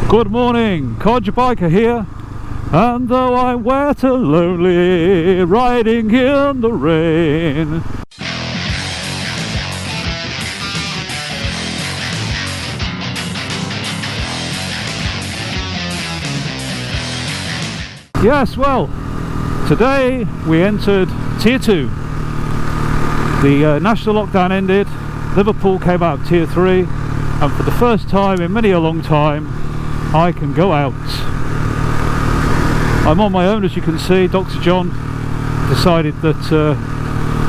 Good morning, Codger Biker here, and though I'm wet and lonely, riding in the rain. Yes, well, today we entered Tier 2. The national lockdown ended, Liverpool came out of Tier 3, and for the first time in many a long time, I can go out. I'm on my own, as you can see. Dr. John decided that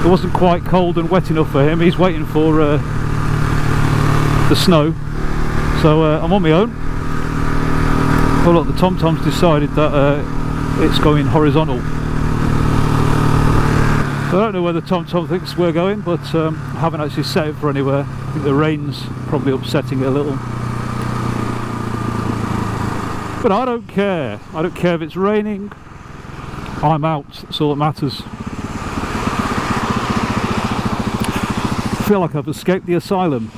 it wasn't quite cold and wet enough for him. He's waiting for the snow, so I'm on my own. Oh look, the TomTom's decided that it's going horizontal. I don't know where the TomTom thinks we're going, but I haven't actually set it for anywhere. I think the rain's probably upsetting it a little. But I don't care. I don't care if it's raining. I'm out. That's all that matters. I feel like I've escaped the asylum.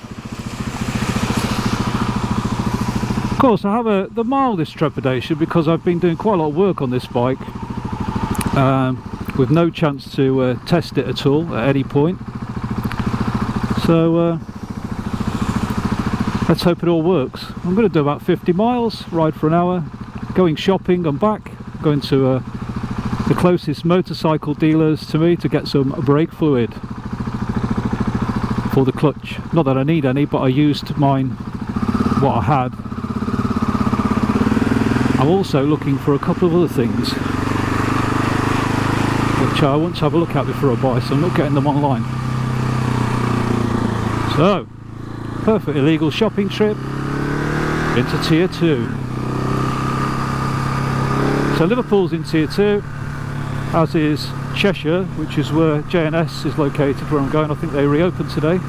Of course, I have the mildest trepidation because I've been doing quite a lot of work on this bike with no chance to test it at all at any point. So let's hope it all works. I'm going to do about 50 miles, ride for an hour, going shopping and back, going to the closest motorcycle dealers to me to get some brake fluid for the clutch. Not that I need any, but I used mine, what I had. I'm also looking for a couple of other things which I want to have a look at before I buy, so I'm not getting them online. So, perfect illegal shopping trip into Tier 2. So Liverpool's in Tier 2, as is Cheshire, which is where J&S is located, where I'm going. I think they reopened today.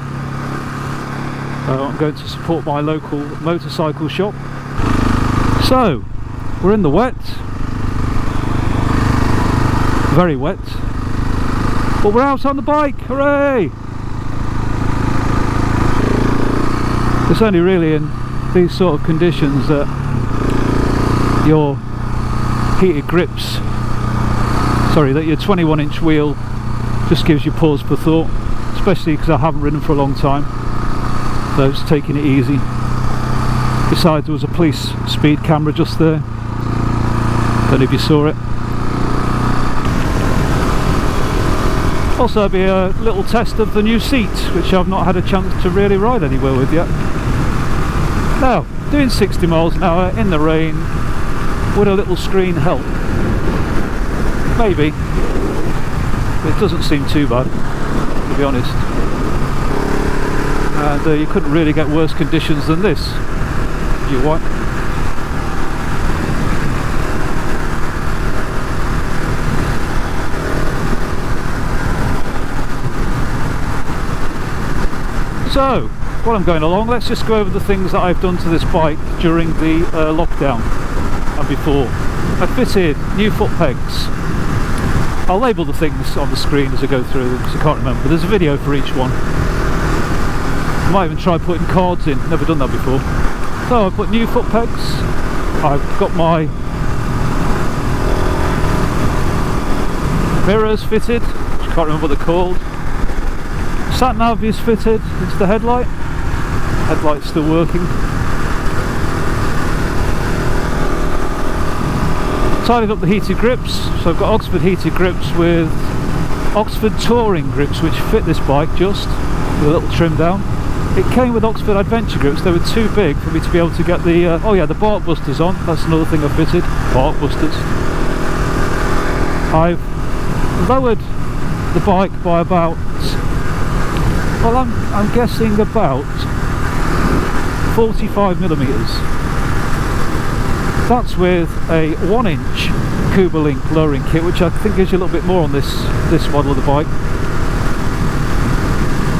I'm going to support my local motorcycle shop. So, we're in the wet. Very wet. But we're out on the bike, hooray! It's only really in these sort of conditions that your heated grips, that your 21-inch wheel just gives you pause for thought, especially because I haven't ridden for a long time, so it's taking it easy. Besides, there was a police speed camera just there, don't know if you saw it. Also, there'll be a little test of the new seat, which I've not had a chance to really ride anywhere with yet. Now, doing 60 miles an hour in the rain, would a little screen help? Maybe. It doesn't seem too bad, to be honest. And you couldn't really get worse conditions than this, if you want. So, while I'm going along, let's just go over the things that I've done to this bike during the lockdown and before. I fitted new foot pegs. I'll label the things on the screen as I go through them because I can't remember. There's a video for each one. I might even try putting cards in, never done that before. So I put new foot pegs. I've got my mirrors fitted, which I can't remember what they're called. Sat nav is fitted into the headlight. Headlight's still working. Tidied up the heated grips. So I've got Oxford heated grips with Oxford touring grips, which fit this bike just with a little trim down. It came with Oxford adventure grips. They were too big for me to be able to get the the bark busters on. That's another thing I fitted. Bark busters. I've lowered the bike by about, well, I'm guessing about 45 millimeters. That's with a 1-inch Kuba Link lowering kit, which I think gives you a little bit more on this model of the bike,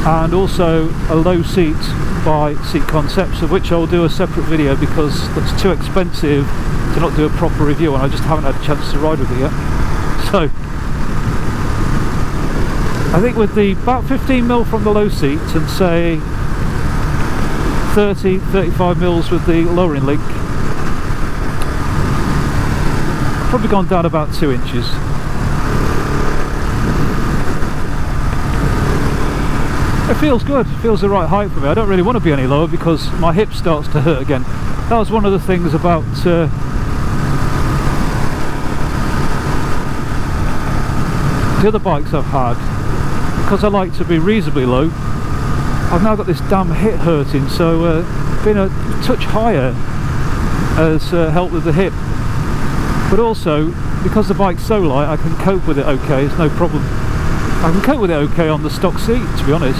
and also a low seat by Seat Concepts, of which I'll do a separate video because that's too expensive to not do a proper review, and I just haven't had a chance to ride with it yet. So I think with the about 15mm from the low seat and say 30-35mm with the lowering link, Probably gone down about 2 inches. It feels good, it feels the right height for me. I don't really want to be any lower because my hip starts to hurt again. That was one of the things about the other bikes I've had. Because I like to be reasonably low, I've now got this damn hip hurting, so being a touch higher has helped with the hip. But also, because the bike's so light, I can cope with it okay, it's no problem. I can cope with it okay on the stock seat, to be honest.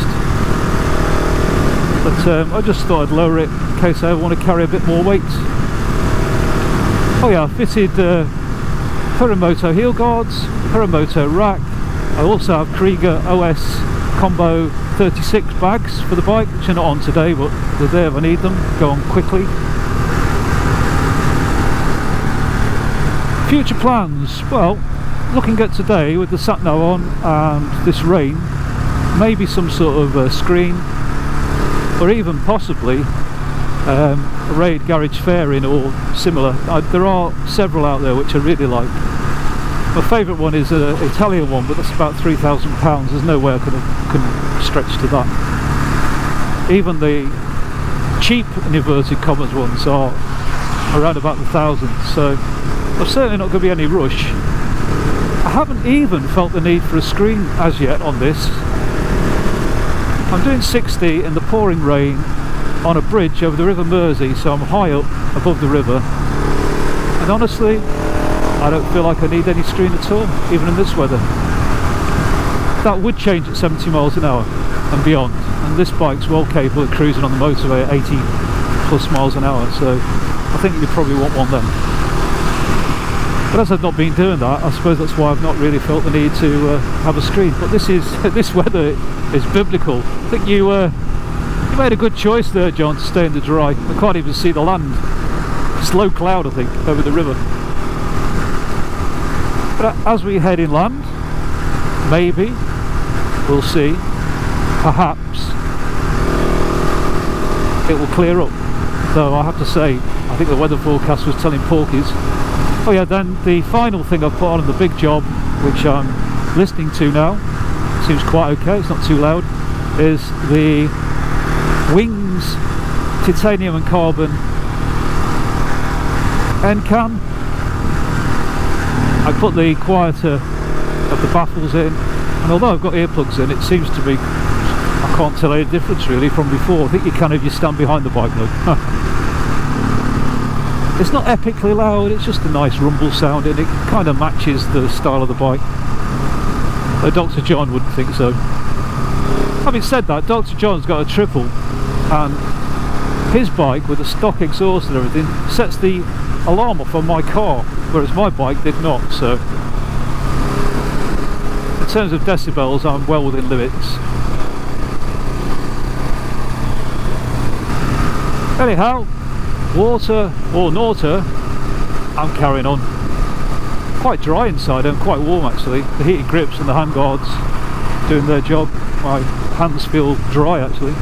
But I just thought I'd lower it in case I ever want to carry a bit more weight. Oh yeah, I fitted Huramoto heel guards, Huramoto rack. I also have Krieger OS Combo 36 bags for the bike, which are not on today, but they're there if I need them. Go on quickly. Future plans, well, looking at today with the sat-nav on and this rain, maybe some sort of screen, or even possibly a Raid Garage Fairing or similar. There are several out there which I really like. My favourite one is an Italian one, but that's about £3,000. There's no way I can stretch to that. Even the cheap, in inverted commas, ones are around about the thousands, so I'm certainly not going to be any rush. I haven't even felt the need for a screen as yet on this. I'm doing 60 in the pouring rain on a bridge over the River Mersey, so I'm high up above the river, and honestly I don't feel like I need any screen at all, even in this weather. That would change at 70 miles an hour and beyond, and this bike's well capable of cruising on the motorway at 80 plus miles an hour, so I think you probably want one then. But as I've not been doing that, I suppose that's why I've not really felt the need to have a screen. But this weather is biblical. I think you made a good choice there, John, to stay in the dry. I can't even see the land. It's low cloud, I think, over the river. But as we head inland, maybe, we'll see, perhaps it will clear up. Though I have to say, I think the weather forecast was telling porkies. Oh yeah, then the final thing I've put on the big job, which I'm listening to now, seems quite okay, it's not too loud, is the wings titanium and carbon end can. I put the quieter of the baffles in, and although I've got earplugs in, it seems to be, I can't tell any difference really from before. I think you can if you stand behind the bike though. It's not epically loud, it's just a nice rumble sound, and it kind of matches the style of the bike. Though Dr. John wouldn't think so. Having said that, Dr. John's got a triple, and his bike with a stock exhaust and everything sets the alarm off on my car, whereas my bike did not, so in terms of decibels I'm well within limits. Anyhow, water or naughter, I'm carrying on. Quite dry inside and quite warm actually. The heated grips and the hand guards doing their job. My hands feel dry actually.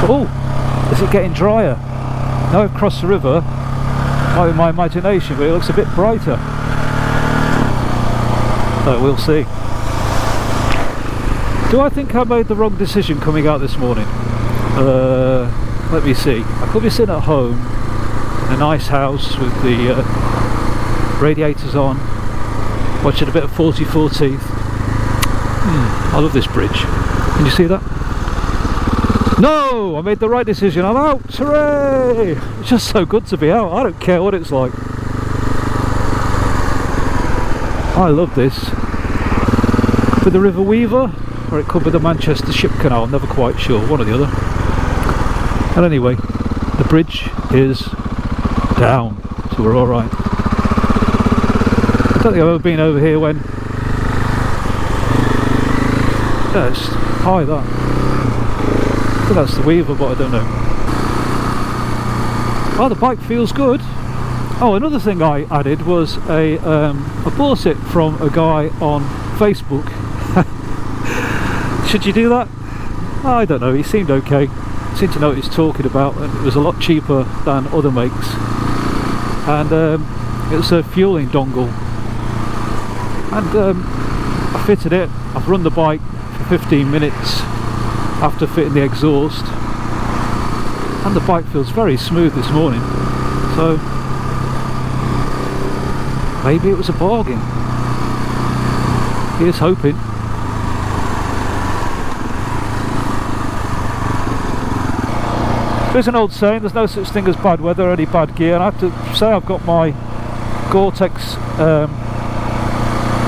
Oh, is it getting drier? Now I've crossed the river, might be my imagination, but it looks a bit brighter. So we'll see. Do I think I made the wrong decision coming out this morning? Let me see. I could be sitting at home in a nice house with the radiators on, watching a bit of 44 Teeth. I love this bridge. Can you see that? No! I made the right decision. I'm out! Hooray! It's just so good to be out. I don't care what it's like. I love this. Could be the River Weaver, or it could be the Manchester Ship Canal. I'm never quite sure. One or the other. And anyway, the bridge is down, so we're alright. I don't think I've ever been over here when... Yeah, it's high that. I think that's the Weaver, but I don't know. Oh, the bike feels good. Oh, another thing I added was I bought it from a guy on Facebook. Should you do that? I don't know, he seemed okay. Seemed to know what he's talking about, and it was a lot cheaper than other makes. and it's a fueling dongle, and I fitted it. I've run the bike for 15 minutes after fitting the exhaust, and the bike feels very smooth this morning, so maybe it was a bargain. Here's hoping. There's an old saying, there's no such thing as bad weather, only bad gear, and I have to say I've got my Gore-Tex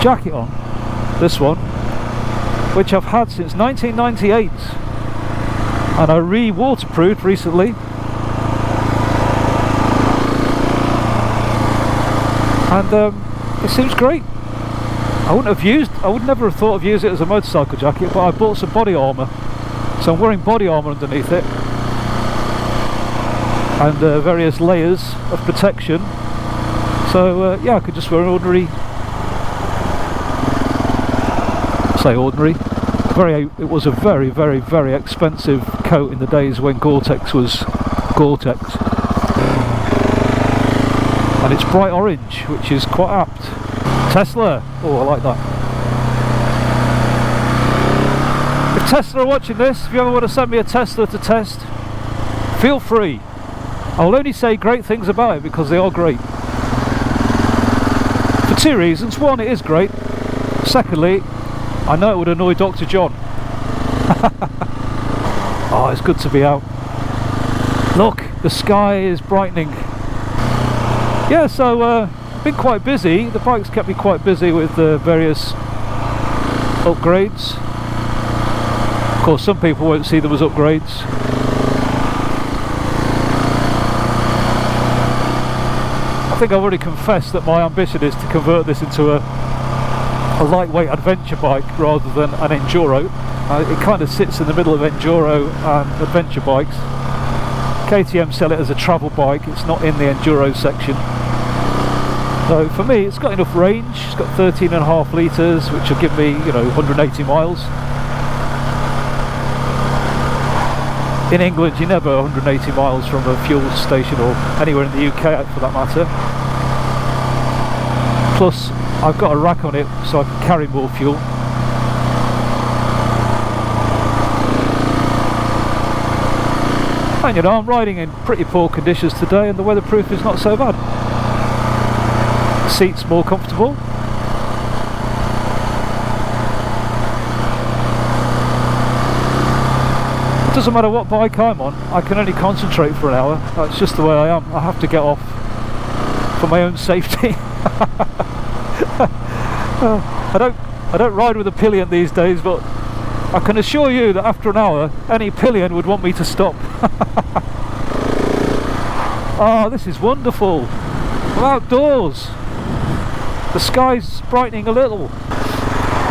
jacket on, this one, which I've had since 1998, and I re-waterproofed recently, and it seems great. I would never have thought of using it as a motorcycle jacket, but I bought some body armour, so I'm wearing body armour underneath it, and various layers of protection. So yeah, I could just wear an ordinary, it was a very, very, very expensive coat in the days when Gore-Tex was Gore-Tex, and it's bright orange, which is quite apt. Tesla, oh, I like that. If Tesla are watching this, if you ever want to send me a Tesla to test, feel free. I'll only say great things about it because they are great. For two reasons. One, it is great. Secondly, I know it would annoy Dr. John. Oh, it's good to be out. Look, the sky is brightening. Yeah, so been quite busy. The bike's kept me quite busy with various upgrades. Of course, some people won't see them as upgrades. I think I've already confessed that my ambition is to convert this into a lightweight adventure bike rather than an enduro. It kind of sits in the middle of enduro and adventure bikes. KTM sell it as a travel bike, it's not in the enduro section. So for me, it's got enough range. It's got 13.5 litres, which will give me, 180 miles. In England, you're never 180 miles from a fuel station, or anywhere in the UK for that matter. Plus, I've got a rack on it, so I can carry more fuel. And I'm riding in pretty poor conditions today, and the weatherproof is not so bad. The seat's more comfortable. It doesn't matter what bike I'm on, I can only concentrate for an hour. That's just the way I am. I have to get off for my own safety. I don't ride with a pillion these days, but I can assure you that after an hour, any pillion would want me to stop. Oh, this is wonderful. We're outdoors. The sky's brightening a little.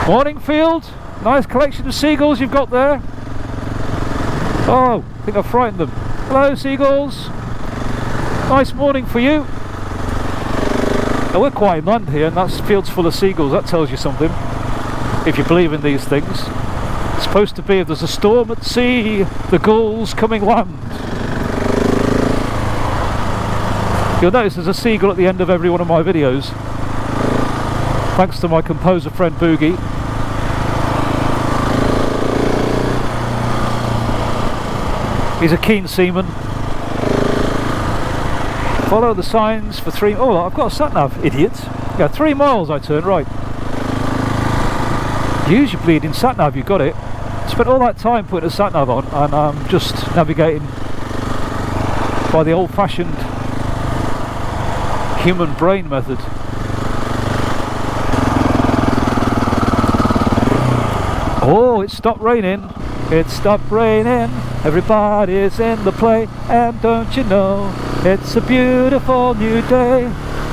Morning field. Nice collection of seagulls you've got there. Oh, I think I've frightened them. Hello, seagulls. Nice morning for you. Now, we're quite inland here, and that's fields full of seagulls. That tells you something, if you believe in these things. It's supposed to be, if there's a storm at sea, the gulls coming land. You'll notice there's a seagull at the end of every one of my videos, thanks to my composer friend Boogie. He's a keen seaman. Follow the signs for 3... Oh, I've got a sat-nav, idiot. Yeah, 3 miles I turn right. Use your bleeding sat-nav, you got it. Spent all that time putting a sat-nav on, and I'm just navigating by the old-fashioned human brain method. Oh, it stopped raining. It stopped raining. Everybody's in the play, and don't you know, it's a beautiful new day.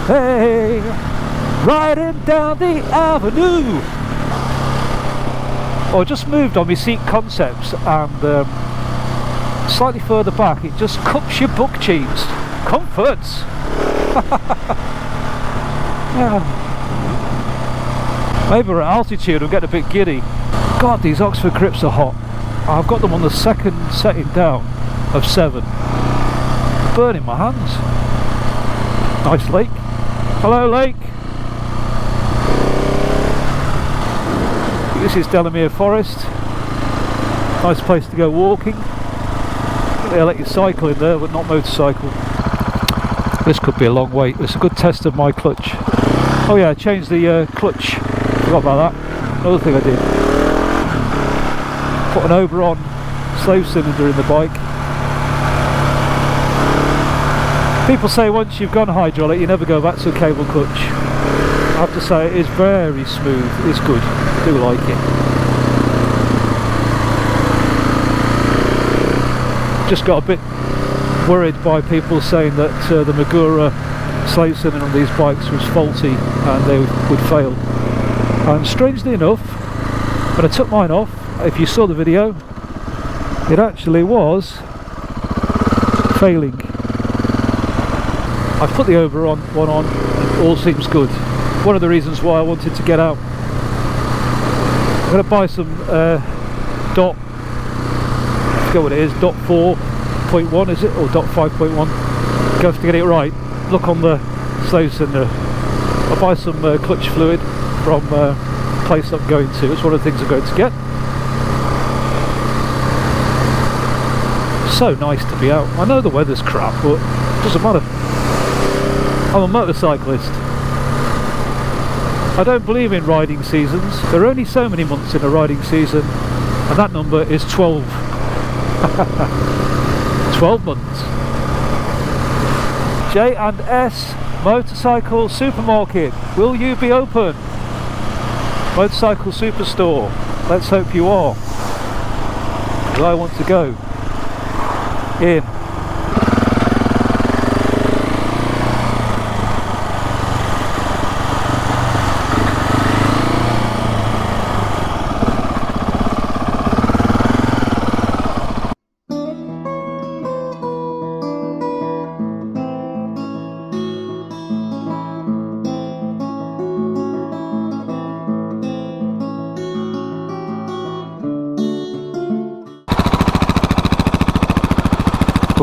Hey, riding down the avenue. Oh, I just moved on my seat concepts, and slightly further back, it just cups your buck cheeks. Comforts. Yeah. Maybe we're at altitude, I'm getting a bit giddy. God, these Oxford grips are hot. I've got them on the second setting down of 7. Burning my hands. Nice lake. Hello, lake. This is Delamere Forest. Nice place to go walking. They let you cycle in there, but not motorcycle. This could be a long wait. It's a good test of my clutch. Oh yeah, I changed the clutch. Forgot about that. Another thing I did. Put an Oberon slave cylinder in the bike. People say once you've gone hydraulic you never go back to a cable clutch. I have to say it is very smooth. It's good. I do like it. Just got a bit worried by people saying that the Magura slave cylinder on these bikes was faulty and they would fail. And strangely enough, when I took mine off, if you saw the video, it actually was failing. I've put the Oberon one on and all seems good. One of the reasons why I wanted to get out. I'm going to buy some dot, I forget what it is, dot 4.1 is it, or dot 5.1? Go to get it right. Look on the slave cylinder. I'll buy some clutch fluid from a place I'm going to. It's one of the things I'm going to get. So nice to be out. I know the weather's crap, but it doesn't matter. I'm a motorcyclist. I don't believe in riding seasons. There are only so many months in a riding season, and that number is 12. 12 months. J&S Motorcycle Supermarket. Will you be open? Motorcycle Superstore. Let's hope you are. Because I want to go in.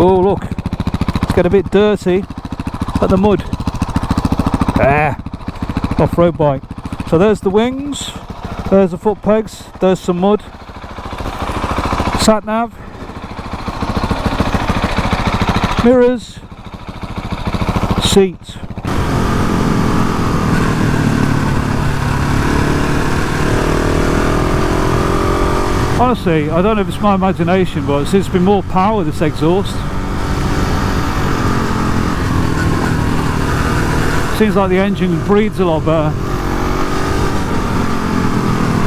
Oh look, it's getting a bit dirty at the mud. Off-road bike. So there's the wings, there's the foot pegs, there's some mud. Sat nav, mirrors, seat. Honestly, I don't know if it's my imagination, but it seems to be more power, this exhaust. Seems like the engine breathes a lot better.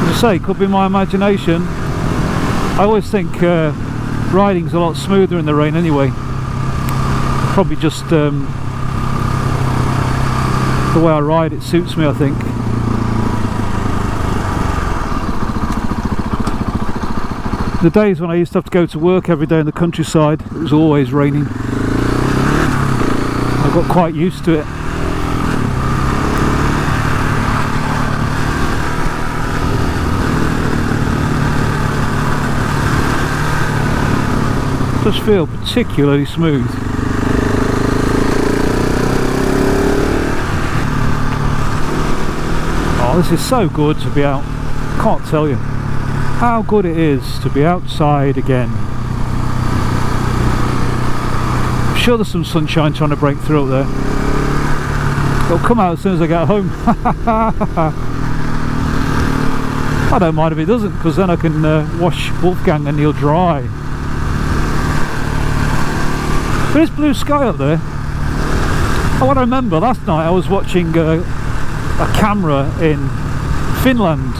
As I say, it could be my imagination. I always think riding's a lot smoother in the rain anyway. Probably just the way I ride, it suits me, I think. The days when I used to have to go to work every day in the countryside, it was always raining. I got quite used to it. Does feel particularly smooth. Oh, this is so good to be out. Can't tell you how good it is to be outside again. I'm sure there's some sunshine trying to break through up there. It'll come out as soon as I get home. I don't mind if it doesn't, because then I can wash Wolfgang and he'll dry. There is blue sky up there. Oh, what I remember last night, I was watching a camera in Finland.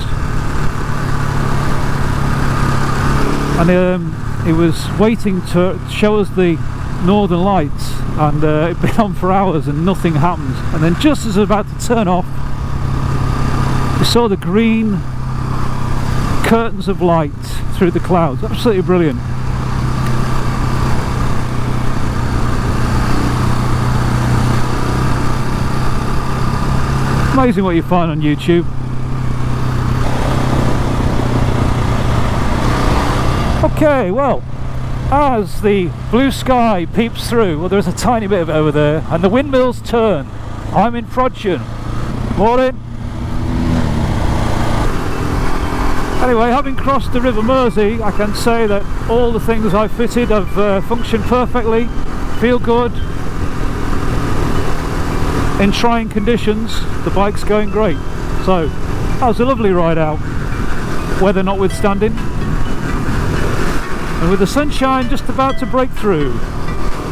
And it was waiting to show us the northern lights, and it'd been on for hours and nothing happened. And then just as it was about to turn off, we saw the green curtains of light through the clouds. Absolutely brilliant. Amazing what you find on YouTube. Okay, well, as the blue sky peeps through, well, there's a tiny bit of it over there, and the windmills turn, I'm in Frodsham. Morning. Anyway, having crossed the River Mersey, I can say that all the things I fitted have functioned perfectly, feel good. In trying conditions, the bike's going great. So, that was a lovely ride out, weather notwithstanding. And with the sunshine just about to break through,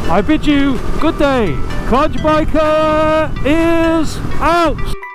I bid you good day. Codge Biker is out!